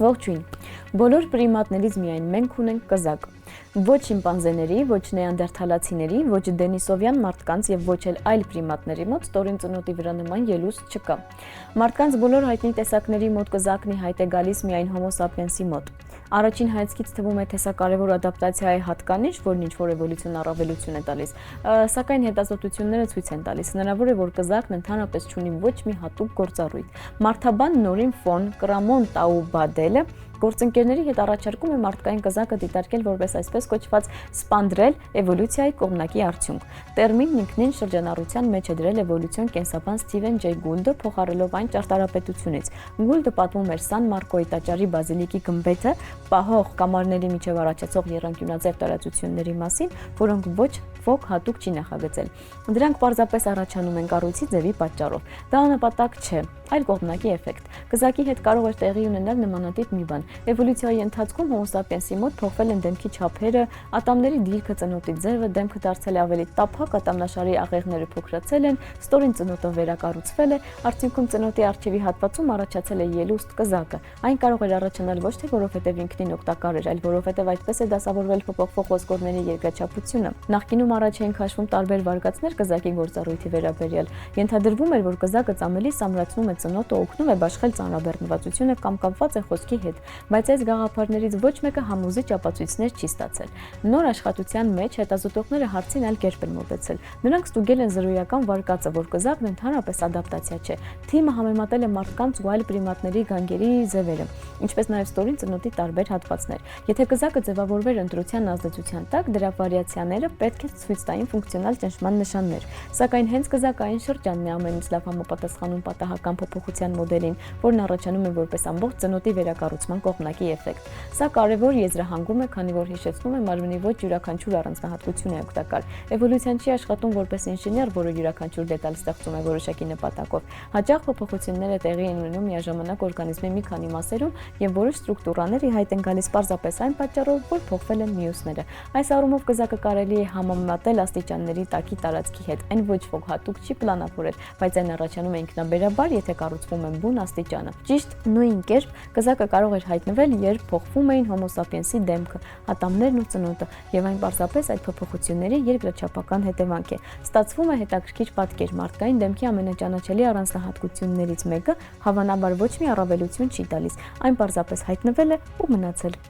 Ողջույն։ Բոլոր պրիմատներից միայն մենք ունենք կզակ։ Ոչ շիմպանզեների, ոչ նեանդերթալացիների, ոչ դենիսովյան մարդկանց եւ ոչ էլ այլ պրիմատների մոտ ստորին ծնոտի վրա նման ելուստ չկա։ Մարդկանց բոլոր հայտնի տեսակների մոտ կզակն ի հայտ է գալիս միայն Homo sapiens-ի մոտ։ Առաջին հայացքից թվում է, թե սա կարևոր ադապտացիայի հատկանիշ, որն ինչ-որ էվոլյուցիոն առավելություն է տալիս, սակայն հետազոտությունները ցույց են տալիս, հնարավոր է, որ կզակն ընդհանրապես չունի ոչ մի հատուկ գործառույթ։ Մարդաբան Նորին ֆոն Կրամոն-Տաուբադելը գործընկերների հետ առաջարկում է մարդկային կզակը դիտարկել որպես այսպես կոչված սպանդրել էվոլյուցիայի կողմնակի արդյունք։ Տերմինն ինքնին շրջանառության մեջ է դրել էվոլյուցիոն կենսաբան Սթիվեն Ջեյ Գուլդը, փոխարելով այն ճարտարապետությունից։ Գուլդը պատմում էր Սան Մարկոյի տաճարի բազիլիկի գմբեթը պահող կամարների միջև առաջացող եռանկյունաձև տարածությունների մասին, որոնք ոչ ոք հատուկ չի նախագծել։ Դրանք պարզապես առաջանում են կառույցի ձևի պատճառով։ Դա նպատակ չէ, այլ կողմնակի էֆեկտ։ Կզակի հետ կարող է տեղի ունենալ նմանատիպ մի բան։ Էվոլյուցիայի ընթացքում Homo sapiens-ի մոտ փոխվել են դեմքի չափերը, ատամների դիրքը, ծնոտի ձևը, դեմքը դարձել է ավելի տափակ, ատամնաշարի աղեղները փոքրացել են, ստորին ծնոտը վերակառուցվել է, արդյունքում ծնոտի առջևի հատվածում առաջացել է ելուստ կզակը։ Այն կարող էր առաջանալ ոչ թե որովհետև ինքնին օգտակար էր, այլ որովհետև այդպես է դասավորվել փոփոխվող ոսկորների երկրաչափությունը։ Նախկինում առաջ էին քաշվում տարբեր վարկածներ կզակի գործառույթի վերաբերյալ։ Ենթադրվում էր, որ կզակը ծամելի սամրացնում է ծնոտը, օգնում է բաշխել ծանրաբեռնվածությունը կամ կապված է խոսքի հետ, բայց այս գաղափարներից ոչ մեկը համոզիչ ապացույցներ չի ստացել։ Նոր աշխատության մեջ հետազոտողները հարցին այլ կերպ են մոտեցել։ Նրանք ստուգել են զրոյական վարկածը, որ կզակն ընդհանրապես ադապտացիա չէ։ Թիմը համեմատել է մարդկանց ու այլ պրիմատների գանգերի ձևերը, ինչպես նաև ստորին ծնոտի տարբեր հատվածներ։ Եթե կզակը ձևավորվեր ընտրության ազդեցության տակ, դրա վարիացիաները պետք է ցույց տային ֆունկցիոնալ ճնշման նշաններ։ Սակայն հենց կզակային շրջանն է ամենից լավ համապատասխանում պատահական փոփոխության մոդելին, որն առաջանում է որպես ամբողջ ծնոտի վերակառուցման կողմնակի էֆեկտ։ Սա կարևոր եզրահանգում է, քանի որ հիշեցնում է մարմնի ոչ յուրաքանչյուր առանձնահատկություն է օգտակար։ Էվոլյուցիան չի աշխատում որպես ինժեներ, որը յուրաքանչյուր դետալ ստեղծում է որոշակի նպատակով։ Հաճախ փոփոխությունները տեղի են ունենում միաժամանակ օրգանիզմի մի քանի մասերում եւ որոշ ստրուկտուրաներ ի հայտ են գալիս պարզապես այն պատճառով, որ փոխվել են մյուսները։ Այս առումով կզակը կարելի է համեմատել աստիճանների տակի տարածքի հետ։ Այն ոչ ոք հատուկ չի պլանավորել, բայց այն առաջանում է ինքնաբերաբար, եթե կառուցվում է բուն աստիճանը։ Ճիշտ նույն կերպ կզակը կարող էր հայտնվել, երբ փոխվում էին Homo sapiens-ի դեմքը, ատամներն ու ծնոտը, եւ այն պարզապես այդ փոփոխությունների երկրաչափական հետևանք է։ Ստացվում է հետաքրքիր պատկեր. մարդկային դեմքի ամենաճանաչելի առանձնահատկություններից մեկը հավանաբար ոչ մի առավելություն չի տալիս, այն պարզապես հայտնվել է ու մնացել։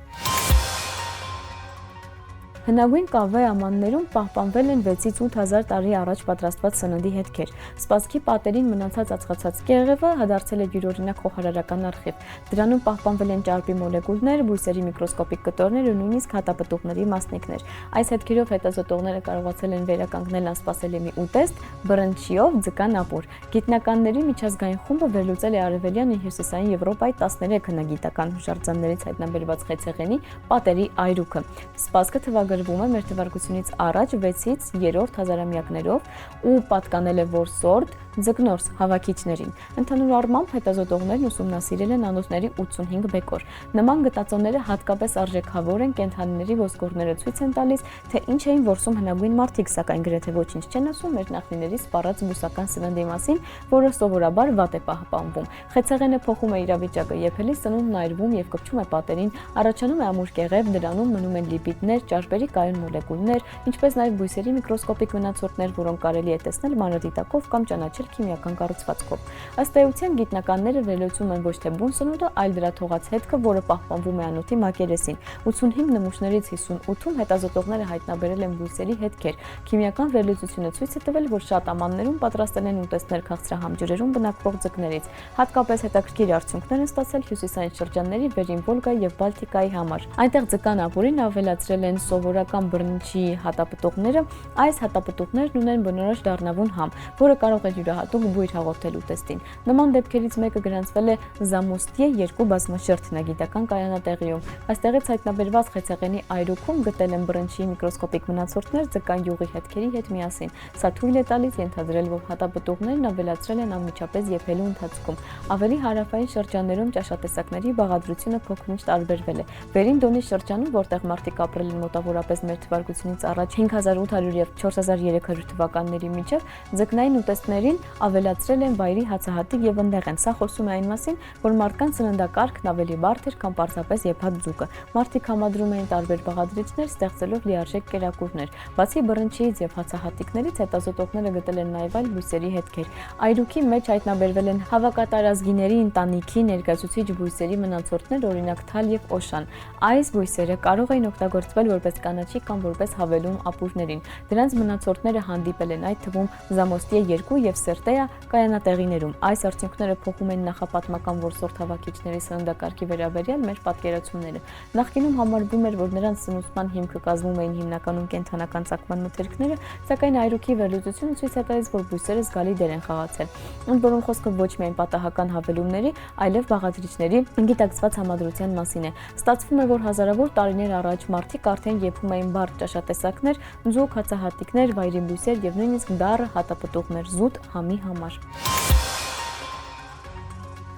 Հնագույն կավե ամաններում պահպանվել են 6-ից 8000 տարի առաջ պատրաստված սննդի հետքեր։ Սպասքի պատերին մնացած ածխացած կեղևը դարձել է յուրօրինակ խոհարարական արխիվ։ Դրանում պահպանվել են ճարպի մոլեկուլներ, բույսերի միկրոսկոպիկ կտորներ ու նույնիսկ հատապտուղների մասնիկներ։ Այս հետքերով հետազոտողները կարողացել են վերականգնել անսպասելի մի ուտեստ բրնչիով ձկան ապուր։ Գիտնականների միջազգային խումբը վերլուծել է արևելյան ու հյուսիսային Եվրոպայի 13 հնագիտական հուշարձաններից հայտնաբերված խեցեղենի պատերի այրուքը։ Սպասքը գրվում է մեր թվարկությունից առաջ 6-ից 3-րդ հազարամյակներով ու պատկանել է որսորդ ձկնորս հավաքիչներին։ Ընդհանուր առմամբ հետազոտողներն ուսումնասիրել են անոթների 85 բեկոր։ Նման գտածոները հատկապես արժեքավոր են, կենդանիների ոսկորները ցույց են տալիս, թե ինչ էին որսում հնագույն մարդիկ, սակայն գրեթե ոչինչ չեն ասում մեր նախնիների սպառած բուսական սննդի մասին, որը սովորաբար վատ է պահպանվում։ Խեցեղենը փոխում է իրավիճակը, եփելի սնունդն այրվում եւ կպչում է պատերին, առաջանում է ամուր կեղև, դրանում մնում են լիպիդներ, ճարպերի կայուն մոլեկուլներ, ինչպես նաև բույսերի միկրոսկոպիկ մնացորդներ, որոնք կարելի է տեսնել մանրադիտակով կամ ճանաչել քիմիական կառուցվածքով։ Ըստ էության գիտնականները վերլուծում են ոչ թե բուն սնունդը, այլ դրա թողած հետքը, որը պահպանվում է անոթի մակերեսին։ 85 նմուշներից 58-ում հետազոտողները հայտնաբերել են բույսերի հետքեր։ Քիմիական վերլուծությունը ցույց է տվել, որ շատ ամաններում պատրաստել են ուտեստներ քաղցրահամ ջրերում բնակվող ձկներից։ Հատկապես հետաքրքիր արդյունքներ են ստացել հյուսիսային շրջանների Վերին Վոլգայի եւ Բալտիկայի համար։ Այնտեղ ձկան ապուրին ավելացրել են սովորական բրնչի հատապտուղները։ Այս հատապտուղներն ունեն բնորոշ դառնավուն համ, որը կարող է յուրահատուկ բույր հաղորդել ուտեստին։ Նման դեպքերից մեկը գրանցվել է Զամոստիե 2 բազմաշերտ հնագիտական կայանատեղիում։ Այստեղից հայտնաբերված խեցեղենի այրուքում գտել են բրնչի միկրոսկոպիկ մնացորդներ ձկան յուղի հետքերի հետ միասին։ Սա թույլ է տալիս ենթադրել, որ հատապտուղներն ավելացրել են անմիջապես եփելու ընթացքում։ Ավելի հարավային շրջաններում ճաշատեսակների բաղադրությունը փոքրինչ տարբերվել է։ Վերին Դոնի շրջանում, որտեղ մարդիկ ապրել են մոտավորապես ընդհանրապես մեր թվարկությունից առաջ 5800 եւ 4300 թվականների միջև ձկնային ուտեստներին ավելացրել են վայրի հացահատիկ եւ ընդեղեն։ Սա խոսում է այն մասին, որ մարդկանց սննդակարգն ավելի բարդ էր, քան պարզապես եփած ձուկը։ Մարդիկ համադրում էին տարբեր բաղադրիչներ, ստեղծելով լիարժեք կերակուրներ։ Բացի բռնչիից եւ հացահատիկներից հետազոտողները գտել են նաեւ այլ բույսերի հետքեր։ Այրուքի մեջ հայտնաբերվել են հավաքատարազգիների ընտանիքի ներկայացուցիչ բույսերի մնացորդներ, օրինակ թալ եւ օշան։ Այս բույսերը կարող էին օգտագործվել որպես կանաչի կամ որպես հավելում ապուրներին։ Դրանց մնացորդները հանդիպել են այդ թվում Զամոստիե 2 եւ Սերտեա կայանատեղիներում։ Այս արդյունքները փոխում են նախապատմական որսորդ հավաքիչների սննդակարգի վերաբերյալ մեր պատկերացումները։ Նախկինում համարվում էր, որ նրանց սնուցման հիմքը կազմում էին հիմնականում կենդանական ծագման մթերքները, սակայն այրուքի վերլուծությունը ցույց է տալիս, որ բույսերը զգալի դեր են խաղացել։ Ընդ որում խոսքը ոչ միայն պատահական հավելումների, այլև բաղադրիչների գիտակցված համադրության մասին է։ Ստացվում է, որ հազարավոր տարիներ առաջ մարդիկ արդեն եփում էին բարդ ճաշատեսակներ, ձուկ, հացահատիկներ, վայրի բույսեր եւ նույնիսկ դառը հատապտուղներ զուտ համի համար։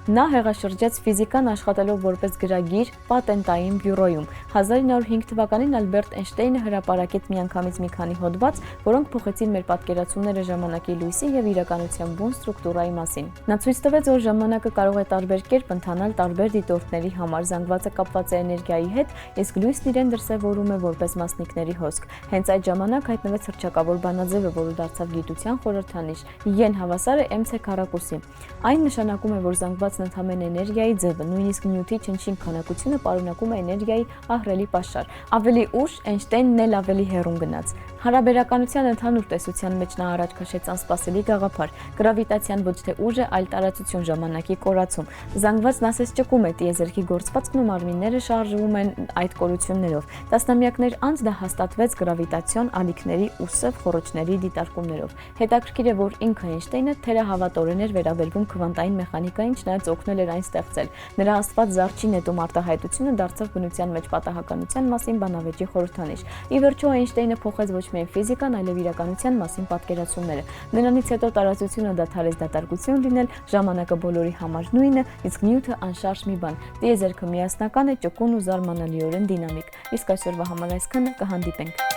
Նա հեղաշրջեց ֆիզիկան աշխատելով որպես գրագիր պատենտային բյուրոյում։ 1905 թվականին Ալբերտ Էյնշտեյնը հրապարակեց միանգամից մի քանի հոդված, որոնք փոխեցին մեր պատկերացումները ժամանակի լույսի եւ իրականության բուն ստրուկտուրայի մասին։ Նա ցույց տվեց, որ ժամանակը կարող է տարբեր կերպ ընթանալ տարբեր դիտորդների համար։ Զանգվածը կապված է էներգիայի հետ, իսկ լույսն իրեն դրսևորում է որպես մասնիկների հոսք։ Հենց այդ ժամանակ հայտնվեց հռչակավոր բանաձևը, որը դարձավ գիտության խորհրդանիշ՝ Են հավասար է mc քառակուսի։ Այն նշանակում է, որ զանգվածն ընդհանրեն էներգիայի ձևը, նույնիսկ նյութի չնչին քանակությունը պարունակում է էներգիայի ահռելի պաշար։ Ավելի ուշ Էյնշտեյնն էլ ավելի հեռուն գնաց։ Հարաբերականության ընդհանուր տեսության մեջ նա առաջ քաշեց անսպասելի գաղափար՝ գրավիտացիան ոչ թե ուժ է, այլ տարածություն ժամանակի կորացում։ Զանգվածն ասես ճկում է տիեզերքի գործվածքն ու մարմինները շարժվում են այդ կորություններով։ Տասնամյակներ անց դա հաստատվեց գրավիտացիոն ալիքների ու սև խոռոչների դիտարկումներով։ Հետաքրքիր է, որ ինքը Էյնշտեյնը թերահավատորեն էր վերաբերվում քվանտային մեխանիկային, չնայած օգնել էր այն ստեղծել։ Նրա աստված զարչի նետում արտահայտությունը դարձավ բնության մեջ պատահականության մասին բանավեճի խորհրդանիշ։ Ի վերջո Էյնշտեյնը փոխեց ոչ միայն ֆիզիկան, այլև իրականության մասին պատկերացումները։ Նրանից հետո տարածությունը դադարեց դատարկություն լինել, ժամանակը բոլորի համար նույնը, իսկ նյութը անշարժ մի բան։ Տիեզերքը միասնական է, ճկուն ու զարմանալիորեն դինամիկ։ Իսկ այսօրվա համար այսքանը, կհանդիպենք։